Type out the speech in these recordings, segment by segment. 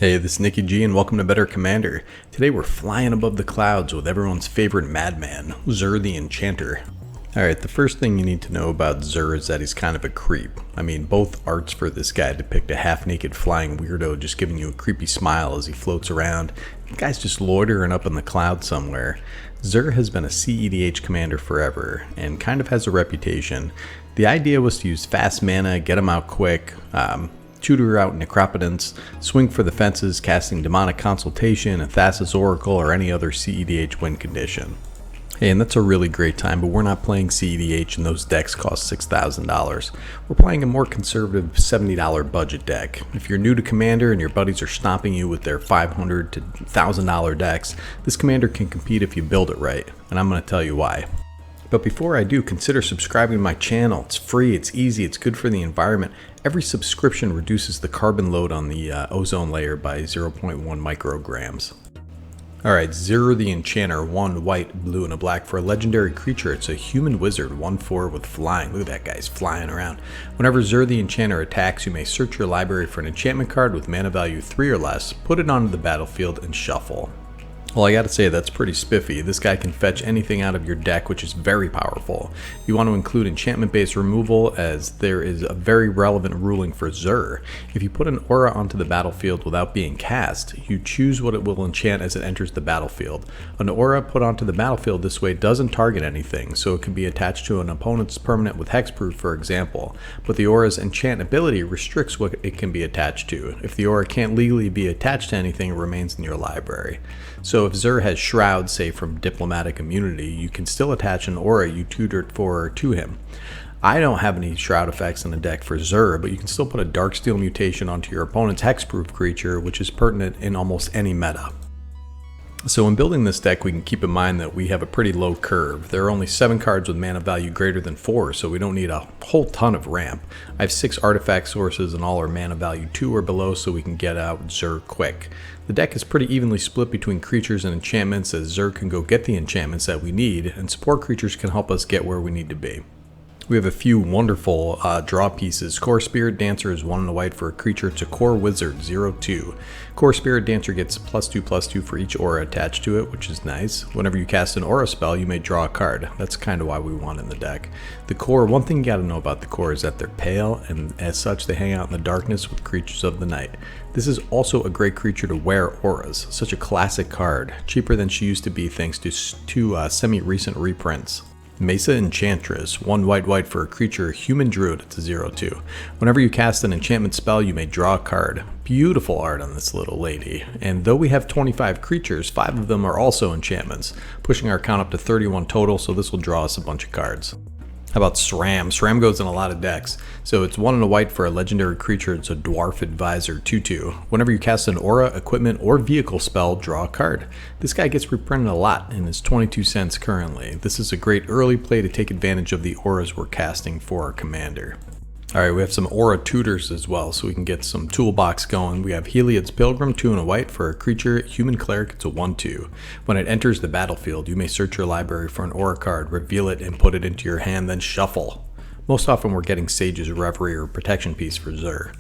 Hey, this is Nicky G and welcome to Better Commander. Today we're flying above the clouds with everyone's favorite madman, Zur the Enchanter. Alright, the first thing you need to know about Zur is that he's kind of a creep. I mean, both arts for this guy depict a half-naked flying weirdo just giving you a creepy smile as he floats around. The guy's just loitering up in the clouds somewhere. Zur has been a CEDH commander forever and kind of has a reputation. The idea was to use fast mana, get him out quick, tutor out Necropotence, swing for the fences, casting Demonic Consultation, Thassa's Oracle, or any other CEDH win condition. Hey, and that's a really great time, but we're not playing CEDH and those decks cost $6,000. We're playing a more conservative $70 budget deck. If you're new to Commander and your buddies are stomping you with their $500 to $1,000 decks, this Commander can compete if you build it right, and I'm going to tell you why. But before I do, consider subscribing to my channel. It's free, it's easy, it's good for the environment. Every subscription reduces the carbon load on the ozone layer by 0.1 micrograms. Alright, Zur the Enchanter, 1 white, blue, and a black for a legendary creature. It's a human wizard, 1/4 with flying. Look at that guy's flying around. Whenever Zur the Enchanter attacks, you may search your library for an enchantment card with mana value 3 or less, put it onto the battlefield, and shuffle. Well, I gotta say, that's pretty spiffy. This guy can fetch anything out of your deck, which is very powerful. You want to include enchantment-based removal, as there is a very relevant ruling for Zur. If you put an aura onto the battlefield without being cast, you choose what it will enchant as it enters the battlefield. An aura put onto the battlefield this way doesn't target anything, so it can be attached to an opponent's permanent with hexproof, for example. But the aura's enchant ability restricts what it can be attached to. If the aura can't legally be attached to anything, it remains in your library. So if Zur has Shroud, say from Diplomatic Immunity, you can still attach an aura you tutored for to him. I don't have any Shroud effects in the deck for Zur, but you can still put a Darksteel mutation onto your opponent's hexproof creature, which is pertinent in almost any meta. So when building this deck, we can keep in mind that we have a pretty low curve. There are only 7 cards with mana value greater than 4, so we don't need a whole ton of ramp. I have 6 artifact sources and all are mana value 2 or below, so we can get out Zur quick. The deck is pretty evenly split between creatures and enchantments, as Zur can go get the enchantments that we need, and support creatures can help us get where we need to be. We have a few wonderful draw pieces. Core Spirit Dancer is 1 and a white for a creature. It's a core wizard, 0/2. Core Spirit Dancer gets +2/+2 for each aura attached to it, which is nice. Whenever you cast an aura spell, you may draw a card. That's kind of why we want it in the deck. The core, one thing you gotta know about the core is that they're pale, and as such they hang out in the darkness with creatures of the night. This is also a great creature to wear auras. Such a classic card. Cheaper than she used to be thanks to two semi-recent reprints. Mesa Enchantress, 1 white for a creature, human druid. It's a 0/2. Whenever you cast an enchantment spell, you may draw a card. Beautiful art on this little lady. And though we have 25 creatures, 5 of them are also enchantments, pushing our count up to 31 total, so this will draw us a bunch of cards. How about SRAM? SRAM goes in a lot of decks. So it's 1 and a white for a legendary creature. It's a Dwarf Advisor, 2/2. Whenever you cast an aura, equipment, or vehicle spell, draw a card. This guy gets reprinted a lot and is 22 cents currently. This is a great early play to take advantage of the auras we're casting for our commander. Alright, we have some aura tutors as well, so we can get some toolbox going. We have Heliod's Pilgrim, 2 and a white for a creature, human cleric. It's a 1/2. When it enters the battlefield, you may search your library for an aura card, reveal it, and put it into your hand, then shuffle. Most often we're getting Sage's Reverie or Protection Piece for Zur.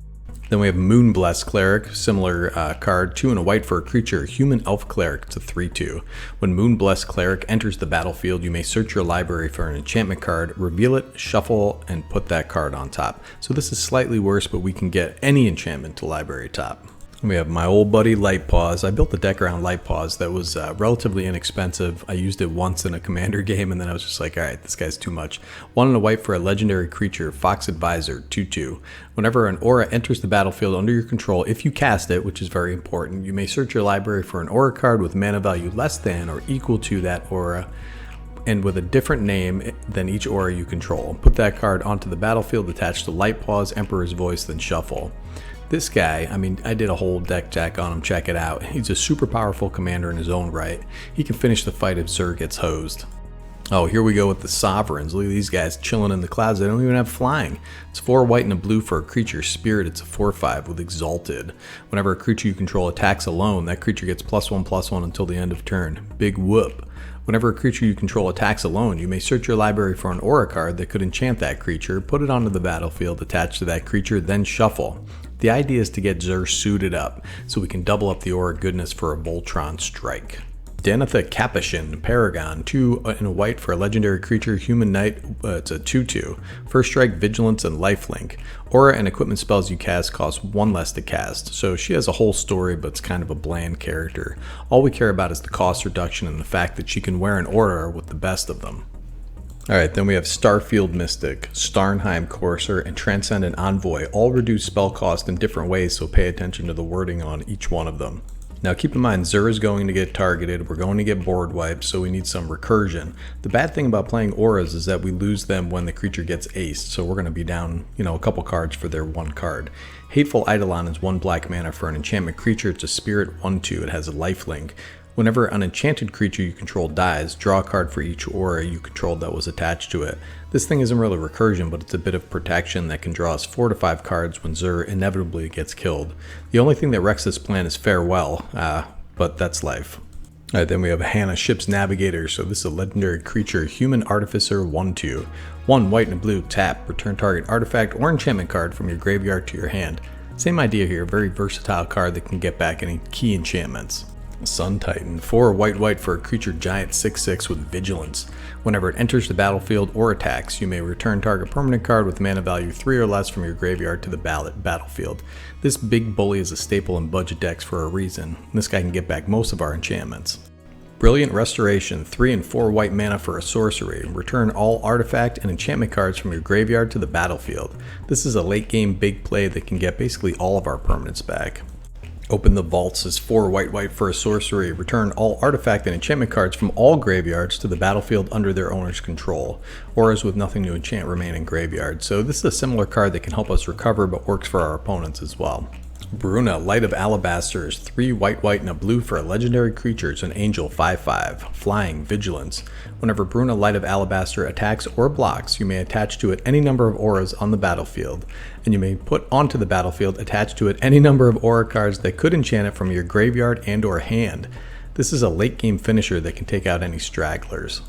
Then we have Moonblessed Cleric, similar card, 2 and a white for a creature, human elf cleric. It's a 3/2. When Moonblessed Cleric enters the battlefield, you may search your library for an enchantment card, reveal it, shuffle, and put that card on top. So this is slightly worse, but we can get any enchantment to library top. We have my old buddy Lightpaws. I built a deck around Lightpaws that was relatively inexpensive. I used it once in a commander game and then I was just like, alright, this guy's too much. 1 and a white for a legendary creature, Fox Advisor, 2/2. Whenever an aura enters the battlefield under your control, if you cast it, which is very important, you may search your library for an aura card with mana value less than or equal to that aura and with a different name than each aura you control. Put that card onto the battlefield attached to Lightpaws, Emperor's Voice, then shuffle. This guy, I mean, I did a whole deck check on him, check it out. He's a super powerful commander in his own right. He can finish the fight if Zur gets hosed. Oh, here we go with the Sovereigns. Look at these guys chilling in the clouds. They don't even have flying. It's 4 white and a blue for a creature, Spirit. It's a 4/5 with Exalted. Whenever a creature you control attacks alone, that creature gets +1/+1 until the end of turn. Big whoop. Whenever a creature you control attacks alone, you may search your library for an aura card that could enchant that creature, put it onto the battlefield attached to that creature, then shuffle. The idea is to get Zur suited up, so we can double up the aura goodness for a Voltron strike. Danitha Capuchin, Paragon, 2 and a white for a legendary creature, human knight, it's a 2/2. First strike, vigilance, and lifelink. Aura and equipment spells you cast cost 1 less to cast, so she has a whole story but it's kind of a bland character. All we care about is the cost reduction and the fact that she can wear an aura with the best of them. Alright, then we have Starfield Mystic, Starnheim Courser, and Transcendent Envoy, all reduce spell cost in different ways, so pay attention to the wording on each one of them. Now keep in mind, Zur is going to get targeted, we're going to get board wiped, so we need some recursion. The bad thing about playing auras is that we lose them when the creature gets aced, so we're going to be down, a couple cards for their 1 card. Hateful Eidolon is 1 black mana for an enchantment creature, it's a spirit 1/2, it has a lifelink. Whenever an enchanted creature you control dies, draw a card for each aura you controlled that was attached to it. This thing isn't really recursion, but it's a bit of protection that can draw us 4 to 5 cards when Zur inevitably gets killed. The only thing that wrecks this plan is farewell, but that's life. Alright, then we have Hannah, Ship's Navigator, so this is a legendary creature, Human Artificer 1/2. 1 white and a blue, tap, return target artifact or enchantment card from your graveyard to your hand. Same idea here, very versatile card that can get back any key enchantments. Sun Titan, 4 white for a creature giant 6/6 with vigilance. Whenever it enters the battlefield or attacks, you may return target permanent card with mana value 3 or less from your graveyard to the battlefield. This big bully is a staple in budget decks for a reason. This guy can get back most of our enchantments. Brilliant Restoration, 3 and 4 white mana for a sorcery. Return all artifact and enchantment cards from your graveyard to the battlefield. This is a late game big play that can get basically all of our permanents back. Open the Vaults is 4 white for a sorcery. Return all artifact and enchantment cards from all graveyards to the battlefield under their owner's control. Auras with nothing to enchant remain in graveyard. So this is a similar card that can help us recover but works for our opponents as well. Bruna, Light of Alabaster is 3 white and a blue for a legendary creature. It's an angel 5/5. Flying, vigilance. Whenever Bruna, Light of Alabaster attacks or blocks, you may attach to it any number of auras on the battlefield, and you may put onto the battlefield attached to it any number of aura cards that could enchant it from your graveyard and or hand. This is a late game finisher that can take out any stragglers.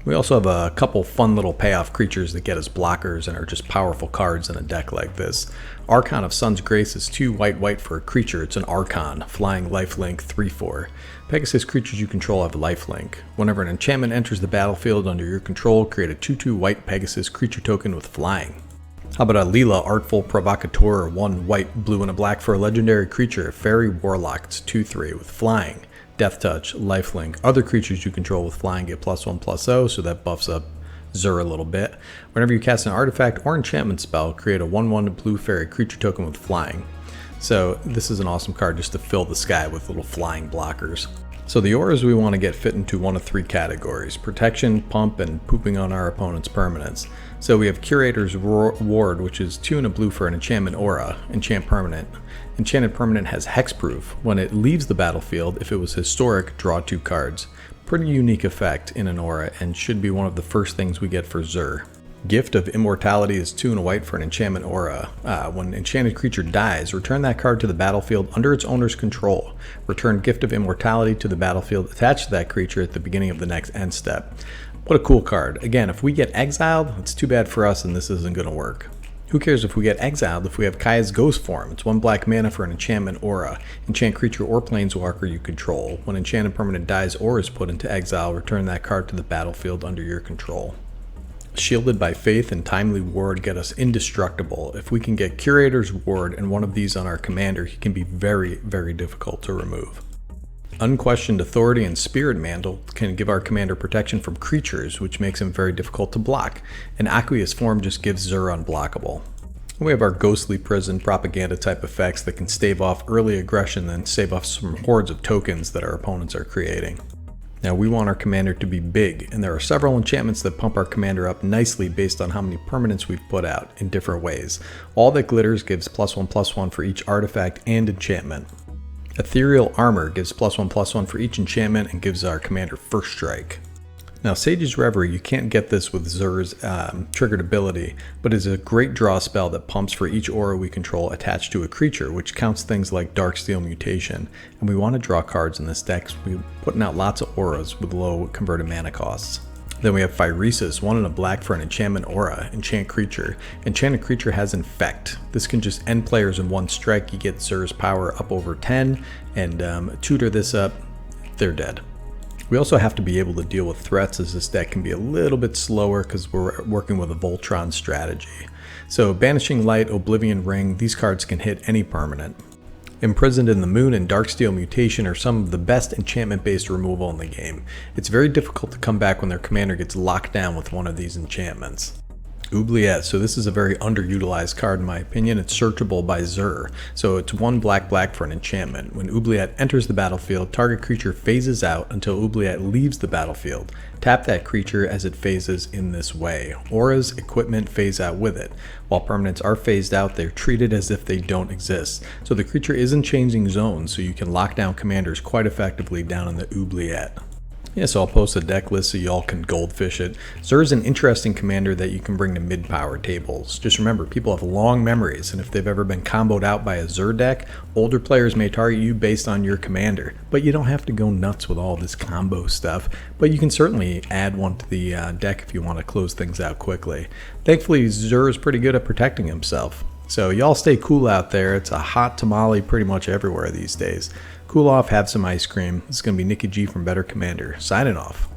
We also have a couple fun little payoff creatures that get us blockers and are just powerful cards in a deck like this. Archon of Sun's Grace is 2 white for a creature. It's an Archon, flying lifelink 3/4. Pegasus creatures you control have lifelink. Whenever an enchantment enters the battlefield under your control, create a 2/2 white Pegasus creature token with flying. How about a Leela, Artful Provocateur, 1 white, blue, and a black for a legendary creature, Fairy Warlock, it's 2/3 with flying. Death Touch, lifelink. Other creatures you control with flying get +1/+0, so that buffs up Zur a little bit. Whenever you cast an artifact or enchantment spell, create a 1/1 blue fairy creature token with flying. So this is an awesome card just to fill the sky with little flying blockers. So the auras we want to get fit into one of 3 categories: protection, pump, and pooping on our opponent's permanents. So we have Curator's Ward, which is 2 and a blue for an enchantment aura, enchant permanent. Enchanted permanent has hexproof. When it leaves the battlefield, if it was historic, draw 2 cards. Pretty unique effect in an aura and should be one of the first things we get for Zur. Gift of Immortality is 2 and a white for an enchantment aura. When an enchanted creature dies, return that card to the battlefield under its owner's control. Return Gift of Immortality to the battlefield attached to that creature at the beginning of the next end step. What a cool card. Again, if we get exiled, it's too bad for us and this isn't going to work. Who cares if we get exiled if we have Kaya's Ghost Form? It's 1 black mana for an enchantment aura. Enchant creature or planeswalker you control. When enchanted permanent dies or is put into exile, return that card to the battlefield under your control. Shielded by Faith and Timely Ward get us indestructible. If we can get Curator's Ward and one of these on our commander, he can be very difficult to remove. Unquestioned Authority and Spirit Mantle can give our commander protection from creatures, which makes him very difficult to block. And Aqueous Form just gives Zur unblockable. We have our Ghostly Prison propaganda type effects that can stave off early aggression and save off some hordes of tokens that our opponents are creating. Now we want our commander to be big, and there are several enchantments that pump our commander up nicely based on how many permanents we've put out in different ways. All That Glitters gives +1/+1 for each artifact and enchantment. Ethereal Armor gives +1/+1 for each enchantment and gives our commander first strike. Now, Sage's Reverie, you can't get this with Xur's triggered ability, but is a great draw spell that pumps for each aura we control attached to a creature, which counts things like Darksteel Mutation. And we want to draw cards in this deck, so we're putting out lots of auras with low converted mana costs. Then we have Phyresis, 1 and a black for an enchantment aura, enchant creature. Enchanted creature has Infect. This can just end players in one strike. You get Xur's power up over 10, and tutor this up, they're dead. We also have to be able to deal with threats, as this deck can be a little bit slower because we're working with a Voltron strategy. So Banishing Light, Oblivion Ring, these cards can hit any permanent. Imprisoned in the Moon and Darksteel Mutation are some of the best enchantment-based removal in the game. It's very difficult to come back when their commander gets locked down with one of these enchantments. Oubliette, so this is a very underutilized card in my opinion. It's searchable by Xur, so it's 1 black for an enchantment. When Oubliette enters the battlefield, target creature phases out until Oubliette leaves the battlefield. Tap that creature as it phases in this way. Auras, equipment phase out with it. While permanents are phased out, they're treated as if they don't exist. So the creature isn't changing zones, so you can lock down commanders quite effectively down in the Oubliette. Yeah, so I'll post a deck list so y'all can goldfish it. Xur is an interesting commander that you can bring to mid-power tables. Just remember, people have long memories, and if they've ever been comboed out by a Xur deck, older players may target you based on your commander. But you don't have to go nuts with all this combo stuff, but you can certainly add one to the deck if you want to close things out quickly. Thankfully, Xur is pretty good at protecting himself. So y'all stay cool out there. It's a hot tamale pretty much everywhere these days. Cool off, have some ice cream. This is going to be Nicky G from Better Commander, signing off.